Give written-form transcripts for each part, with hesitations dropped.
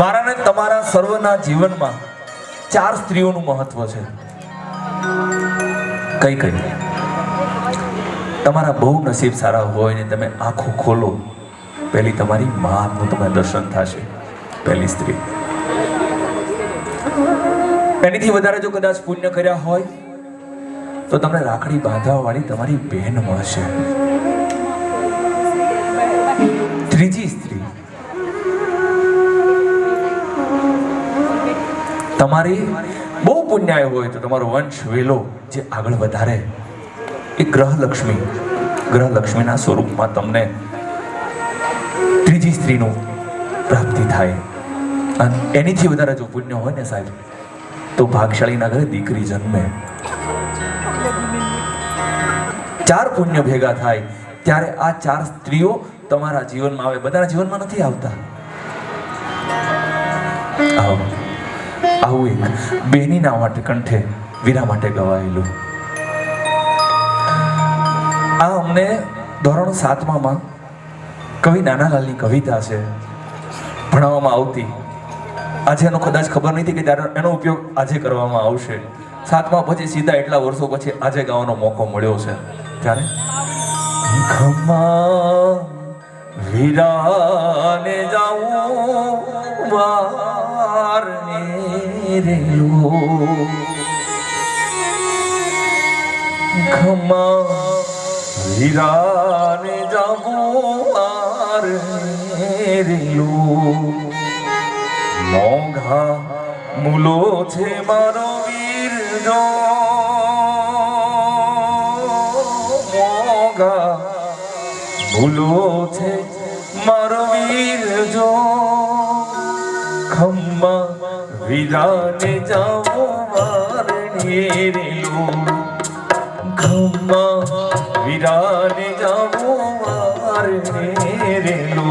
મારા ને તમારા સર્વના જીવનમાં 4 સ્ત્રીઓનું મહત્વ છે. કઈ કઈ? તમારા બહુ નસીબ સારા હોય ને તમે આંખો ખોલો, પહેલી તમારી માનું તમને દર્શન થશે. પહેલી સ્ત્રી. એનીથી વધારે જો કદાચ પુણ્ય કર્યા હોય તો તમને રાખડી બાંધવા વાળી તમારી બહેન મળશે. ત્રીજી સ્ત્રી તમારી બહુ પુણ્ય હોય તો તમારો વંશ વેલો જે આગળ વધારે એ ગ્રહલક્ષ્મીના સ્વરૂપમાં તમને ત્રીજી સ્ત્રીનું પ્રાપ્તિ થાય. અને એનીથી વધારે જો પુણ્ય હોય ને સાહેબ તો ભાગશાળીના ઘરે દીકરી જન્મે. 4 પુણ્ય ભેગા થાય ત્યારે આ 4 સ્ત્રીઓ તમારા જીવનમાં આવે. બધાના જીવનમાં નથી આવતા. આવું એક બેનીના માટે કંઠે વીરા માટે ગવાયેલું. આ અમને ધોરણ 7માં કવિ નાનાલાલની કવિતા છે, ભણાવવામાં આવતી. આજે એનો કદાચ ખબર નથી કે ત્યારે એનો ઉપયોગ આજે કરવામાં આવશે. 7મા પછી સીધા એટલા વર્ષો પછી આજે ગાવાનો મોકો મળ્યો છે. ત્યારે ખમ્મા વીરાને જાઉં વારને રેલો, ખમ્મા વીરાને જાઉં વારને રેલો, મોંઘા મૂલો છે મારો વીર જો, મોંઘા મૂલો છે મારો વીર જો, ખમ્મા વીરાને જાઓ વારણે રેલો, ખમ્મા વીરાને જાઓ વારણે રેલો.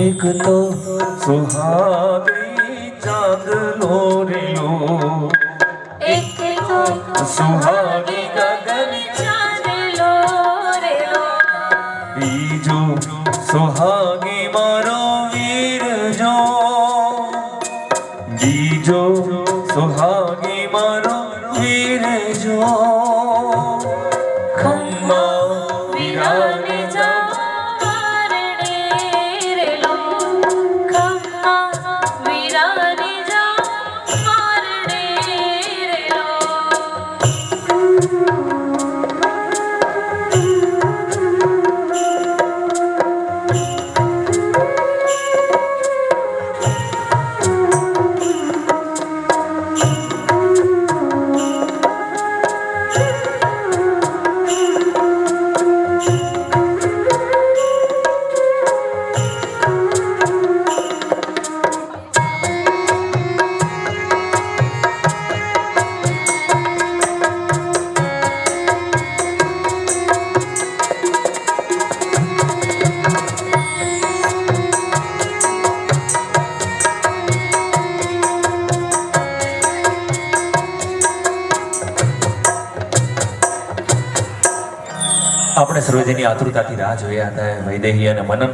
એક તો સુહાગી ચાંદલો રેલો, એક તો સુહાગી ગગન ચાંદલો રેલો, બીજો સુહાગી મારો વીર જો, બીજો સુહાગી મારો વીર જો, ખમ્મા વીરાને આપણે સર્વજની આતુરતાથી રાહ જોયા હતા. વૈદેહી અને મનન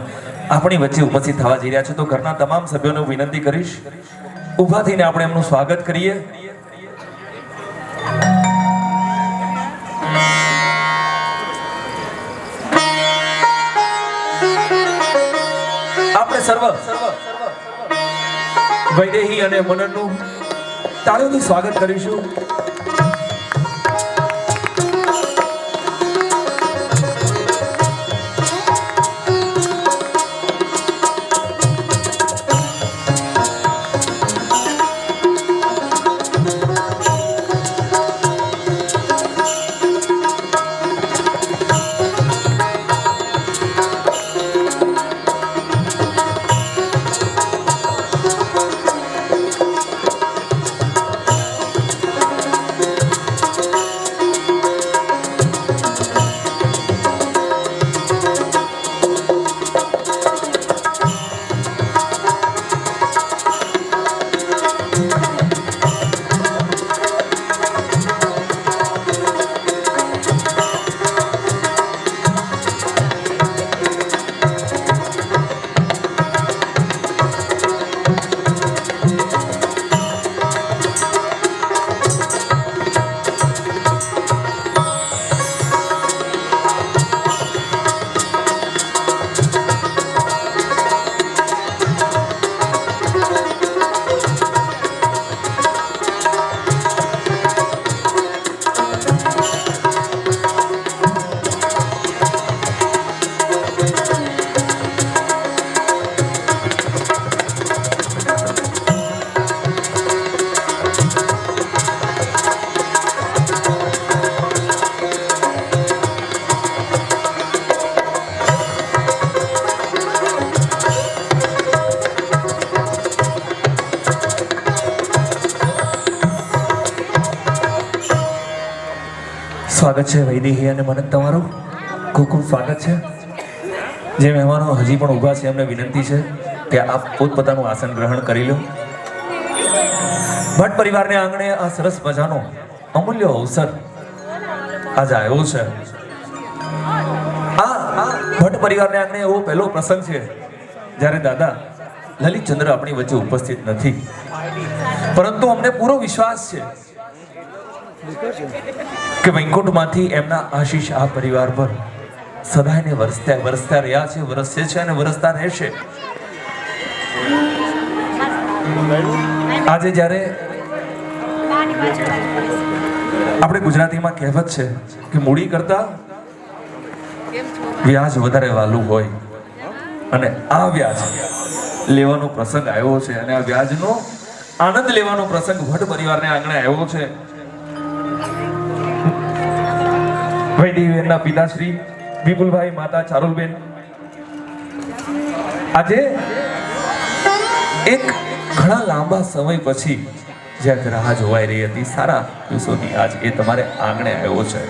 આપણી વચ્ચે ઉપસ્થિત થવા જઈ રહ્યા છે, તો ઘરના તમામ સભ્યોને વિનંતી કરીશ ઊભા થઈને આપણે એમનું સ્વાગત કરીએ. આપણે સર્વ વૈદેહી અને મનનનું તાળીઓથી સ્વાગત કરીશું. સ્વાગત છે વૈદેહી અને મનન, તમારું ખૂબ ખૂબ સ્વાગત છે. જે મહેમાનો હજી પણ ઊભા છે એમને વિનંતી છે કે આપ પોતપોતાનું આસન ગ્રહણ કરી લો. ભટ્ટ પરિવારને આંગણે આ સરસ મજાનો અમૂલ્ય અવસર આજે આવ્યો છે. આ ભટ્ટ પરિવારને આંગણે એવો પહેલો પ્રસંગ છે જ્યારે દાદા લલિતચંદ્ર આપણી વચ્ચે ઉપસ્થિત નથી, પરંતુ અમને પૂરો વિશ્વાસ છે કે વૈકુંઠમાંથી એમના આશીષ આ પરિવાર પર સદાયને વરસતા રહ્યા છે, વરસે છે અને વરસતા રહેશે. આજે જ્યારે આપણે ગુજરાતીમાં કહેવત છે કે મૂડી કરતા વ્યાજ વધારે વાલું હોય, અને આ વ્યાજ લેવાનો પ્રસંગ આવ્યો છે અને આ વ્યાજનો આનંદ લેવાનો પ્રસંગ ભટ્ટ પરિવારને આંગણે આવ્યો છે. વૈદેહીના પિતાશ્રી વિપુલભાઈ, માતા ચારુલબેન આજે એક ઘણા લાંબા સમય પછી જ્યાં રાહ જોવાઈ રહી હતી સારા દિવસોની આજ એ તમારે આંગણે આવ્યો છે.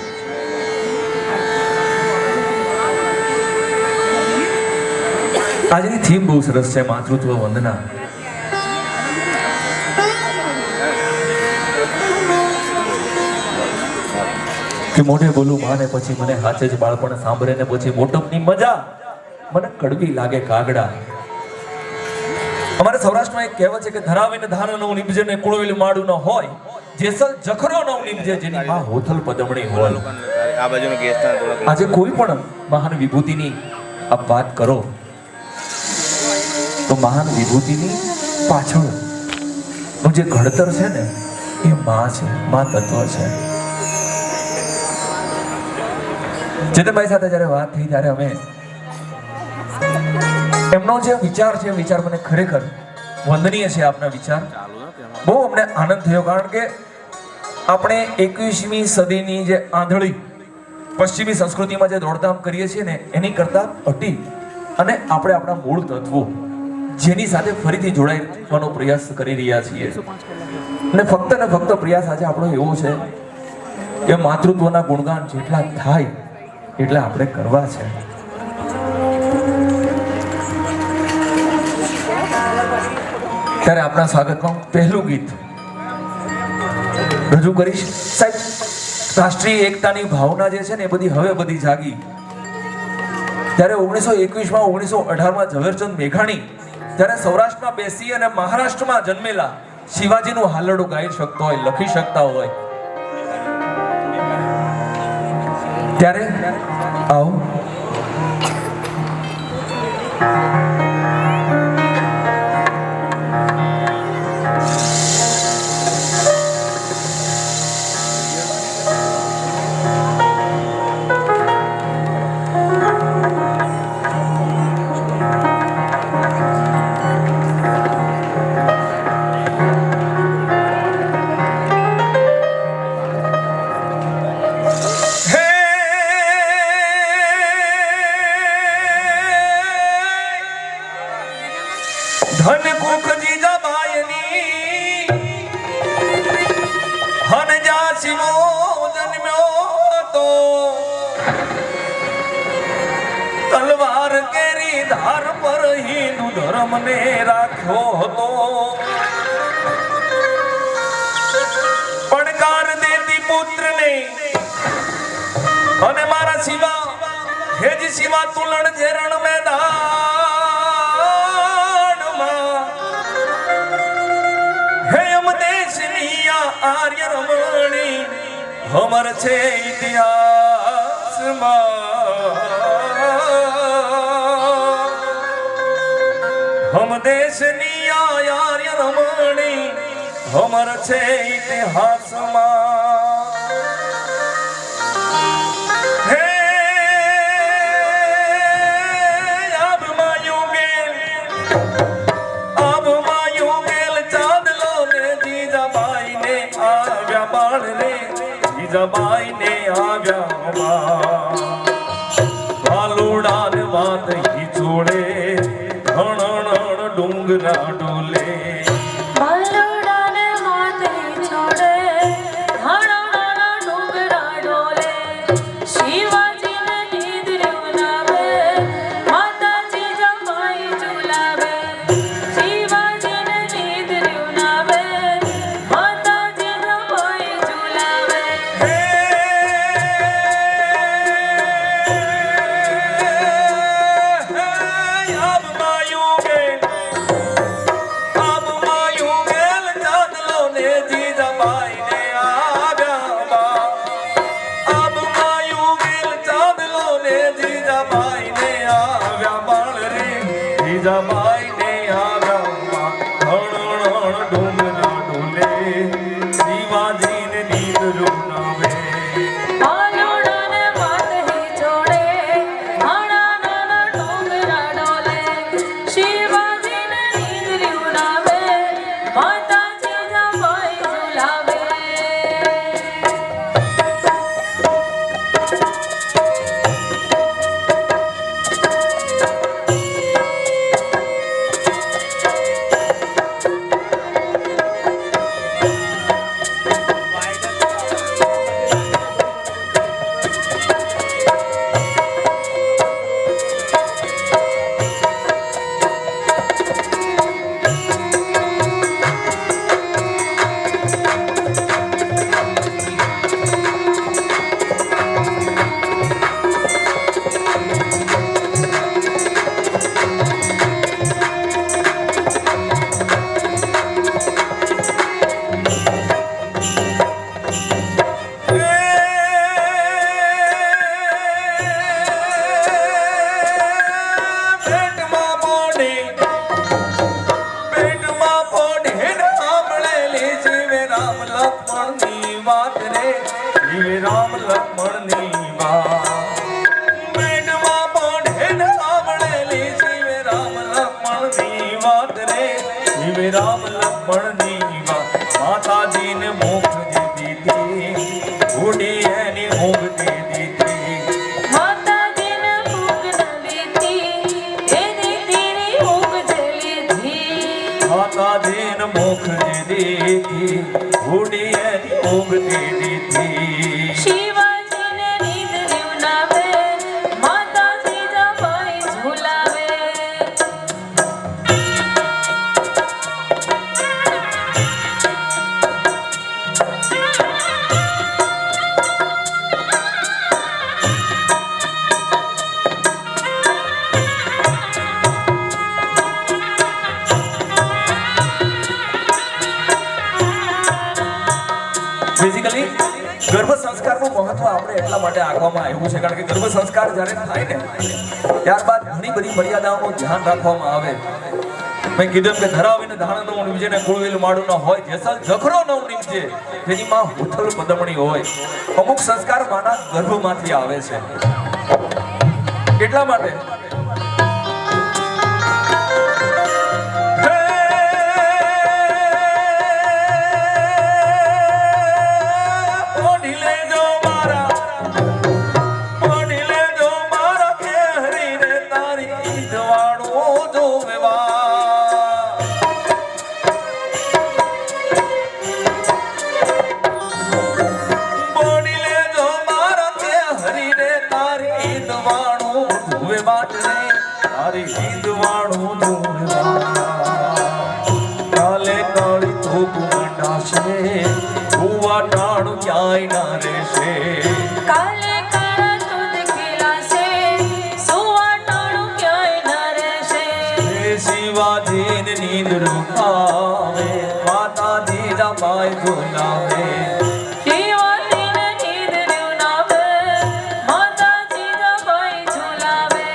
આજની થીમ બહુ સરસ છે, માતૃત્વ વંદના. કે મોઢે બોલું માને પછી મને હાથે જ બાળપણ સાંભળે ને પછી મોટપની મજા મને કડવી લાગે કાગડા. અમારે સૌરાષ્ટ્રમાં એક કહેવત છે કે ધરાવીને ધાન નવ નિપજે ને કુળવેલ માડું ન હોય, જેસલ જખરો નવ નિપજે જેની માં હોથલ પદમણી હોય. આજે કોઈ પણ મહાન વિભૂતિની આપ વાત કરો તો મહાન વિભૂતિની પાછળ નું જે ઘડતર છે ને એ માં છે, માં તત્વ છે. ચેતનભાઈ સાથે જ્યારે વાત થઈ ત્યારે અમે એમનો જે વિચાર છે, વિચાર મને ખરેખર વંદનીય છે. આપના વિચાર બહુ અમને આનંદ થયો, કારણ કે આપણે 21મી સદીની જે આંધળી પશ્ચિમી સંસ્કૃતિમાં જે દોડધામ કરીએ છીએ ને એની કરતા હટી અને આપણે આપણા મૂળ તત્વો જેની સાથે ફરીથી જોડાવાનો પ્રયાસ કરી રહ્યા છીએ. અને ફક્ત ને ફક્ત પ્રયાસ આજે આપણો એવો છે કે માતૃત્વના ગુણગાન જેટલા થાય એટલા આપણે કરવા છે. ત્યારે આપના સ્વાગતમાં પહેલું ગીત રજૂ કરીશ. સાહેબ, રાષ્ટ્રીય એકતાની ભાવના જે છે ને એ બધી જાગી. ત્યારે 1921માં 1918માં ઝવેરચંદ મેઘાણી ત્યારે સૌરાષ્ટ્રમાં બેસી અને મહારાષ્ટ્રમાં જન્મેલા શિવાજીનું હાલરડું ગાઈ શકતો હોય, લખી શકતા હોય, ત્યારે આવો મને રાખ્યો હતો પડકાર દેતી પુત્રને અને મારા શિવા હેજ શિવા તુલણ જે રણ મેદાનમાં હે અમ દેશની આર્ય રમણી અમર છે ઇતિહાસમાં हम देशनी आर्य रमणी हमर छे इतिहासમાં હે આબમાં યુગેલ ચાંદલો ને જીજાબાઈ ને આવ્યા બાળ રે જીજાબાઈ ને આવ્યા ભાલુડા ને વાત હી છોડે ડુંગરા ડોલે ભાલુડા ને માથે છોડે ઘણા ડુંગરા ડોલે શિવાજી ને નીંદર્યું નાવે માતાજી જમાઈ ઝુલાવે શિવાજી ને નીંદર્યું નાવે માતાજી જમાઈ ઝુલાવે જીજાબાઈ ને આવ્યા ડુંગરા ડોલે શિવાજી ને નીંદર્યું નાવે ભાલુડા ને માથે છોડે ઘણા ડુંગરા ડોલે શિવાજી ને નીંદર્યું નાવે માતાજી જમાઈ ઝુલાવે રામ લક્ષ્મણ ની વાત બેટમાં પોઢે સાંભળેલી શિવે રામ લક્ષ્મણ ની વાત રે શિવે રામ લક્ષ્મણ ની વાત માતાજી ને મોક્ષ જે દીધી ઉડી એની ઊંઘ દે દીધી માતાજી ને ઊંઘ ન દીધી એ દીકરી ઊંઘ જ લીધી માતાજી ને મોક્ષ જે દીધી ઉડી એની ઊંઘ દે દીધી શિવાજી ને નીંદર્યું નાવે માતાજી જમાઈ ઝુલાવે બેઝિકલી ગર્ભ સંસ્કારનું મહત્વ આપણે એટલા માટે આંકવામાં આવ્યું છે કારણ કે ગર્ભ સંસ્કાર જ્યારે થાય ને ત્યારબાદ ઘણી બધી મર્યાદાઓનું ધ્યાન રાખવામાં આવે મેં કીધું કે ધરાવીને ધાણ ન નીમજે ને કુળવેલ માડું ન હોય જેસલ જખરો ન નીમજે તેની માં હુથલ પદમણી હોય અમુક સંસ્કાર માના ગર્ભમાંથી આવે છે એટલા માટે વાત ધૂપ મંડાશે ભુવા ટાણું ક્યાંય ના રહેશે કાલે કાળા દૂધ ખીલાશે સુવાટાણું ક્યાંય ન રહેશે હે શિવાજીને નીંદ રૂપાવે માતા જીજાબાઈ ઝુલાવે શિવાજીને નીંદ રૂનાવે માતા જીજાબાઈ ઝુલાવે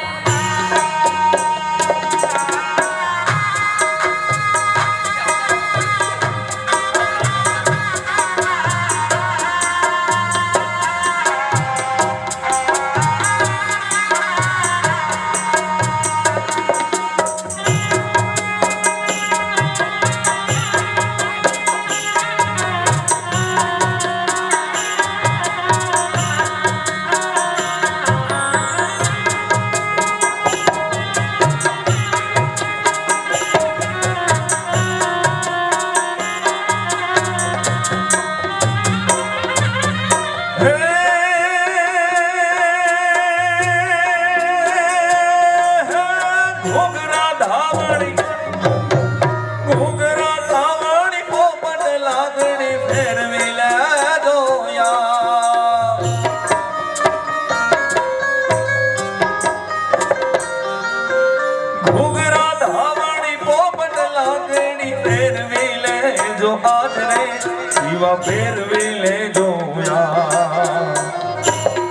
ઘોઘરા ધાવણી પોપટ લાગણી ફેરવી લેજો યાર ઘોઘરા ધાવણી પોપટ લાગણી ફેરવી લેજો આજ રે શિવા ફેરવી લેજો યાર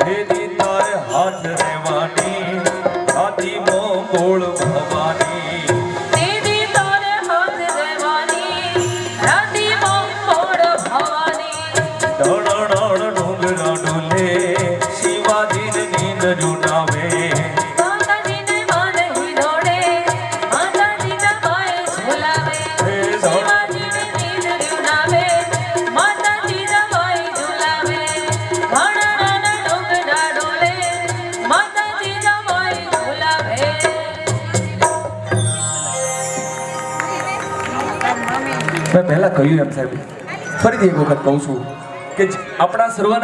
એની તારે હાથ રેવાની આદિ મોગોળ ભવાની દીદી તારે હાથ રહેવાની રાતી મોડ ભવાની ડણ ડુંગરા ડોલે શિવાજીને નીંદ જુનાવે માતાજીને માને હિંડોળે માતા જીજાબાઈ ઝુલાવે શિવાજીને નીંદ રૂનાવે માતા જીજાબાઈ ઝુલાવે ઘણા નાના ડુંગરા ડોલે માતા જીજાબાઈ ઝુલાવે મેં પહેલા કહ્યું એમ સાહેબ ફરીથી એક વખત કહું છું કે આપણા સર્વના